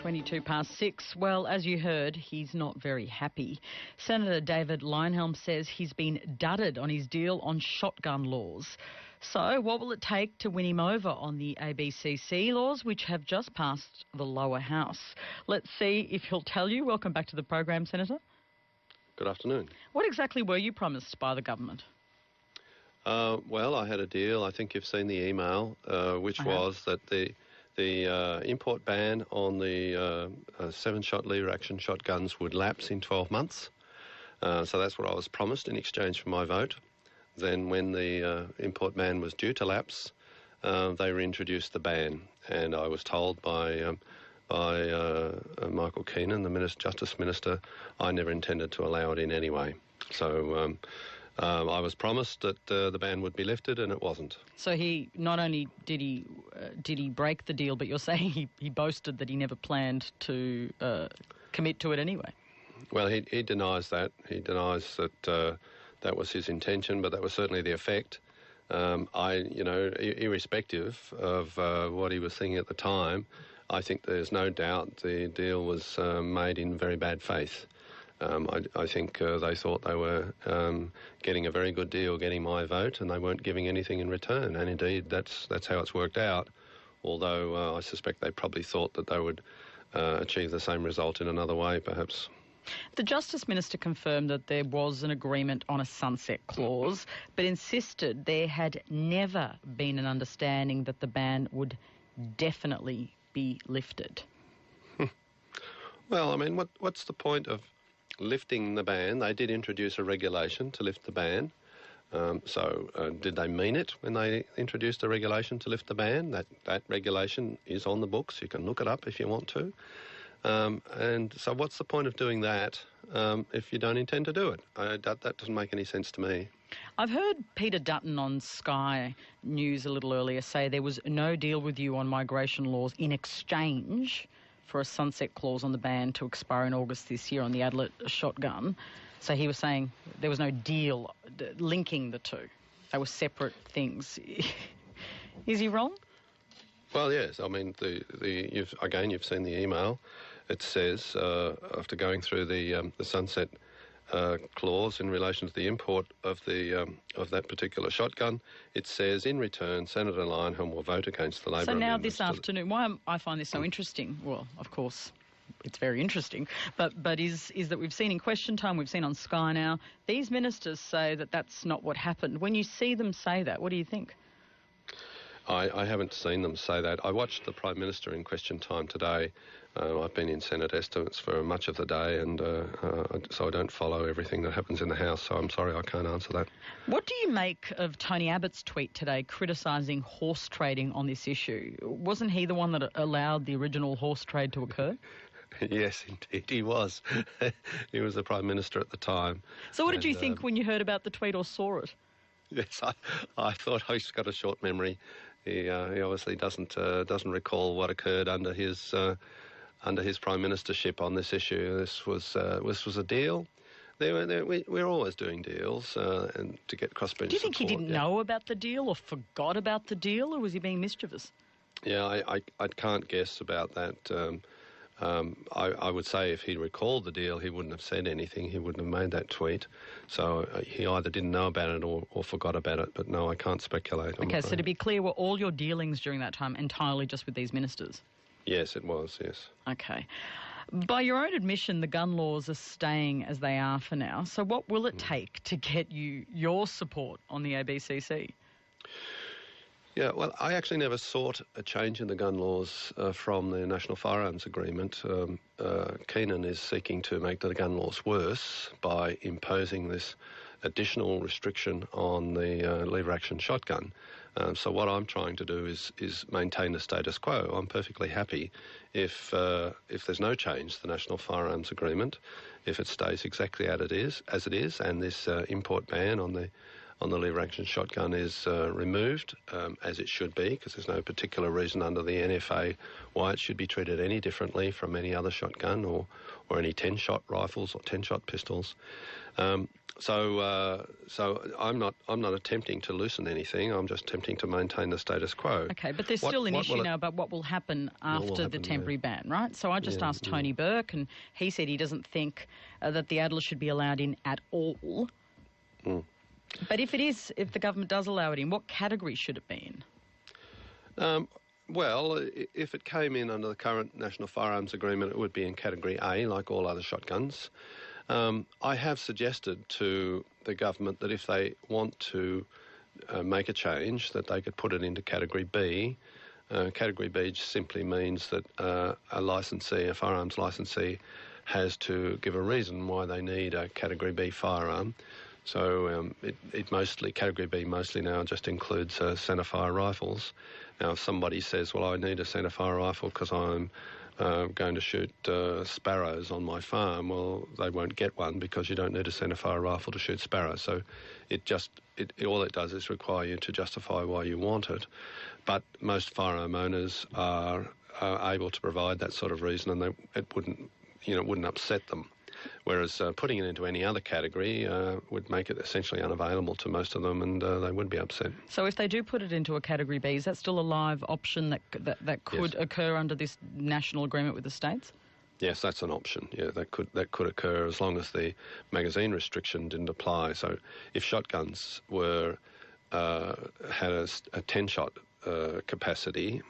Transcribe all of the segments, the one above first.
22 past 6. Well, as you heard, he's not very happy. Senator David Leyonhjelm says he's been dudded on his deal on shotgun laws. So what will it take to win him over on the ABCC laws, which have just passed the lower house? Let's see if he'll tell you. Welcome back to the program, Senator. Good afternoon. What exactly were you promised by the government? Well, I had a deal. I think you've seen the email, which was that the import ban on the 7-shot lever-action shotguns would lapse in 12 months. So that's what I was promised in exchange for my vote. Then when the import ban was due to lapse, they reintroduced the ban, and I was told by Michael Keenan, the Justice Minister, I never intended to allow it in anyway. So I was promised that the ban would be lifted, and it wasn't. So he not only did he break the deal, but you're saying he boasted that he never planned to commit to it anyway. Well, he denies that. He denies that that was his intention, but that was certainly the effect. Irrespective of what he was thinking at the time, I think there's no doubt the deal was made in very bad faith. I think they thought they were getting a very good deal, getting my vote, and they weren't giving anything in return. And indeed, that's how it's worked out, although I suspect they probably thought that they would achieve the same result in another way, perhaps. The Justice Minister confirmed that there was an agreement on a sunset clause, but insisted there had never been an understanding that the ban would definitely be lifted. Well, I mean, what's the point of lifting the ban? They did introduce a regulation to lift the ban. Did they mean it when they introduced a regulation to lift the ban? That regulation is on the books. You can look it up if you want to. And so what's the point of doing that if you don't intend to do it? That doesn't make any sense to me. I've heard Peter Dutton on Sky News a little earlier say there was no deal with you on migration laws in exchange for a sunset clause on the ban to expire in August this year on the Adler shotgun. So he was saying there was no deal linking the two. They were separate things. Is he wrong? Well, yes. I mean, you've seen the email. It says, after going through the sunset clause in relation to the import of that particular shotgun, it says, in return, Senator Leyonhjelm will vote against the Labor amendments. So now this afternoon, why I find this so interesting, well, of course, it's very interesting, but is that we've seen in Question Time, we've seen on Sky now, these ministers say that that's not what happened. When you see them say that, what do you think? I haven't seen them say that. I watched the Prime Minister in Question Time today. I've been in Senate estimates for much of the day, and so I don't follow everything that happens in the House, so I'm sorry I can't answer that. What do you make of Tony Abbott's tweet today criticising horse trading on this issue? Wasn't he the one that allowed the original horse trade to occur? Yes, indeed, he was. He was the Prime Minister at the time. So what did you think when you heard about the tweet or saw it? Yes, I thought he's got a short memory. He obviously doesn't recall what occurred under his prime ministership on this issue. This was a deal. We're always doing deals and to get crossbench support. Do you think he didn't know about the deal or forgot about the deal, or was he being mischievous? Yeah, I can't guess about that. I would say if he recalled the deal, he wouldn't have said anything. He wouldn't have made that tweet. So he either didn't know about it or forgot about it. But no, I can't speculate. Okay, so to be clear, were all your dealings during that time entirely just with these ministers? Yes, it was, yes. Okay. By your own admission, the gun laws are staying as they are for now. So what will it take to get your support on the ABCC? Yeah, well, I actually never sought a change in the gun laws from the National Firearms Agreement. Keenan is seeking to make the gun laws worse by imposing this additional restriction on the lever-action shotgun. So what I'm trying to do is maintain the status quo. I'm perfectly happy if there's no change to the National Firearms Agreement, if it stays exactly as it is, and this import ban on the on the lever-action shotgun is removed, as it should be, because there's no particular reason under the NFA why it should be treated any differently from any other shotgun or any 10-shot rifles or 10-shot pistols. So I'm not attempting to loosen anything. I'm just attempting to maintain the status quo. Okay, but there's still an issue now about what will happen after the temporary ban, right? So I just asked Tony Burke, and he said he doesn't think that the Adler should be allowed in at all. Mm. But if the government does allow it in, what category should it be in? Well, if it came in under the current National Firearms Agreement, it would be in Category A, like all other shotguns. I have suggested to the government that if they want to make a change, that they could put it into Category B. Category B simply means that a firearms licensee, has to give a reason why they need a Category B firearm. So Category B mostly now just includes centrefire rifles. Now, if somebody says, well, I need a centrefire rifle because I'm going to shoot sparrows on my farm, well, they won't get one because you don't need a centrefire rifle to shoot sparrows. So all it does is require you to justify why you want it. But most firearm owners are able to provide that sort of reason, and it wouldn't upset them. Whereas putting it into any other category would make it essentially unavailable to most of them, and they would be upset. So if they do put it into a Category B, is that still a live option that could occur under this national agreement with the states? Yes, that's an option. Yeah, that could occur as long as the magazine restriction didn't apply. So if shotguns had a 10-shot capacity,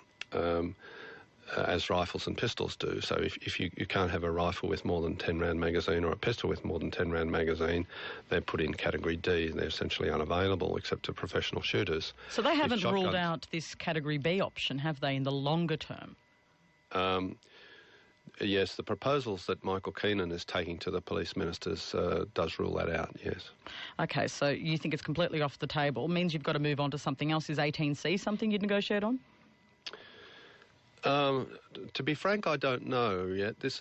as rifles and pistols do. So if you can't have a rifle with more than 10-round magazine or a pistol with more than 10-round magazine, they're put in Category D. They're essentially unavailable except to professional shooters. So they haven't ruled out this Category B option, have they, in the longer term? Yes, the proposals that Michael Keenan is taking to the police ministers does rule that out, yes. OK, so you think it's completely off the table. It means you've got to move on to something else. Is 18C something you'd negotiate on? To be frank, I don't know yet. This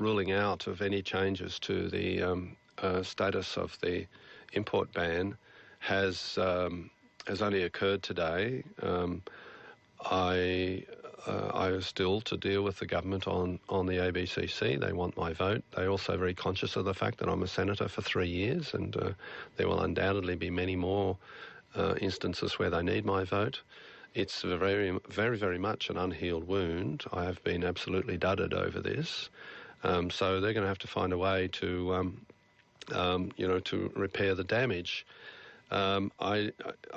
ruling out of any changes to the status of the import ban has only occurred today. I was still to deal with the government on the ABCC. They want my vote. They're also very conscious of the fact that I'm a senator for 3 years, and there will undoubtedly be many more instances where they need my vote. It's very, very, very much an unhealed wound. I have been absolutely dudded over this. So they're going to have to find a way to, to repair the damage. I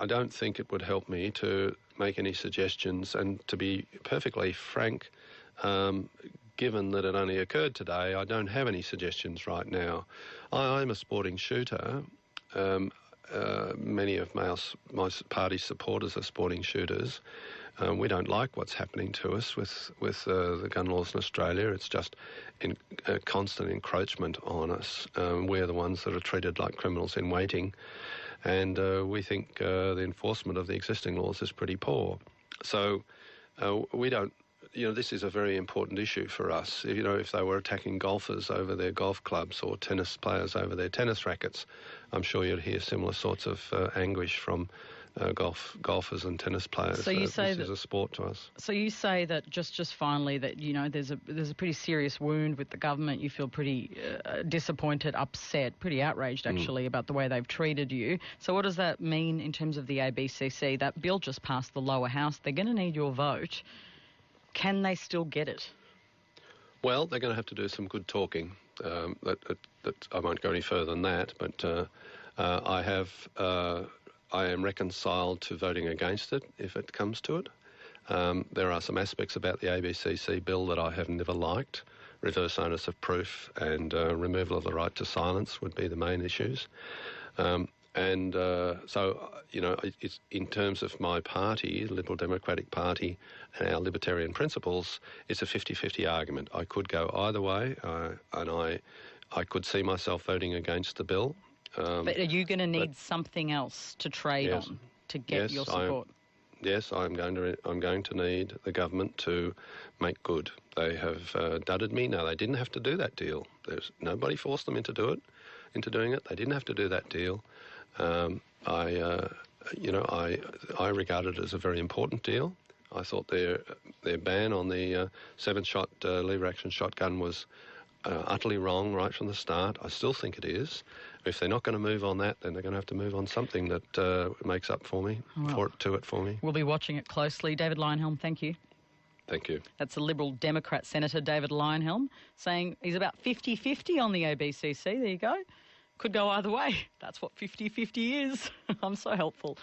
don't think it would help me to make any suggestions, and to be perfectly frank, given that it only occurred today, I don't have any suggestions right now. I'm a sporting shooter. Many of my party's supporters are sporting shooters. We don't like what's happening to us with the gun laws in Australia. It's just a constant encroachment on us. We're the ones that are treated like criminals in waiting, and we think the enforcement of the existing laws is pretty poor. So we don't. This is a very important issue for us. If they were attacking golfers over their golf clubs or tennis players over their tennis rackets, I'm sure you'd hear similar sorts of anguish from golfers and tennis players. So you say this is a sport to us. So you say that just finally that there's a pretty serious wound with the government. You feel pretty disappointed, upset, pretty outraged actually about the way they've treated you. So what does that mean in terms of the ABCC? That bill just passed the lower house. They're going to need your vote. Can they still get it? Well, they're going to have to do some good talking. That I won't go any further than that, but I am reconciled to voting against it if it comes to it. There are some aspects about the ABCC bill that I have never liked. Reverse onus of proof and removal of the right to silence would be the main issues. It's in terms of my party, the Liberal Democratic Party, and our libertarian principles, it's a 50-50 argument. I could go either way, and I could see myself voting against the bill. But are you going to need something else to trade on to get your support? I'm going to need the government to make good. They have dudded me. No, they didn't have to do that deal. Nobody forced them into do it. into doing it. They didn't have to do that deal. I regard it as a very important deal. I thought their ban on the 7-shot lever-action shotgun was utterly wrong right from the start. I still think it is. If they're not going to move on that, then they're going to have to move on something that makes up for me, for me. We'll be watching it closely. David Leyonhjelm, thank you. Thank you. That's the Liberal Democrat Senator David Leyonhjelm saying he's about 50-50 on the ABCC. There you go. Could go either way. That's what 50-50 is. I'm so helpful.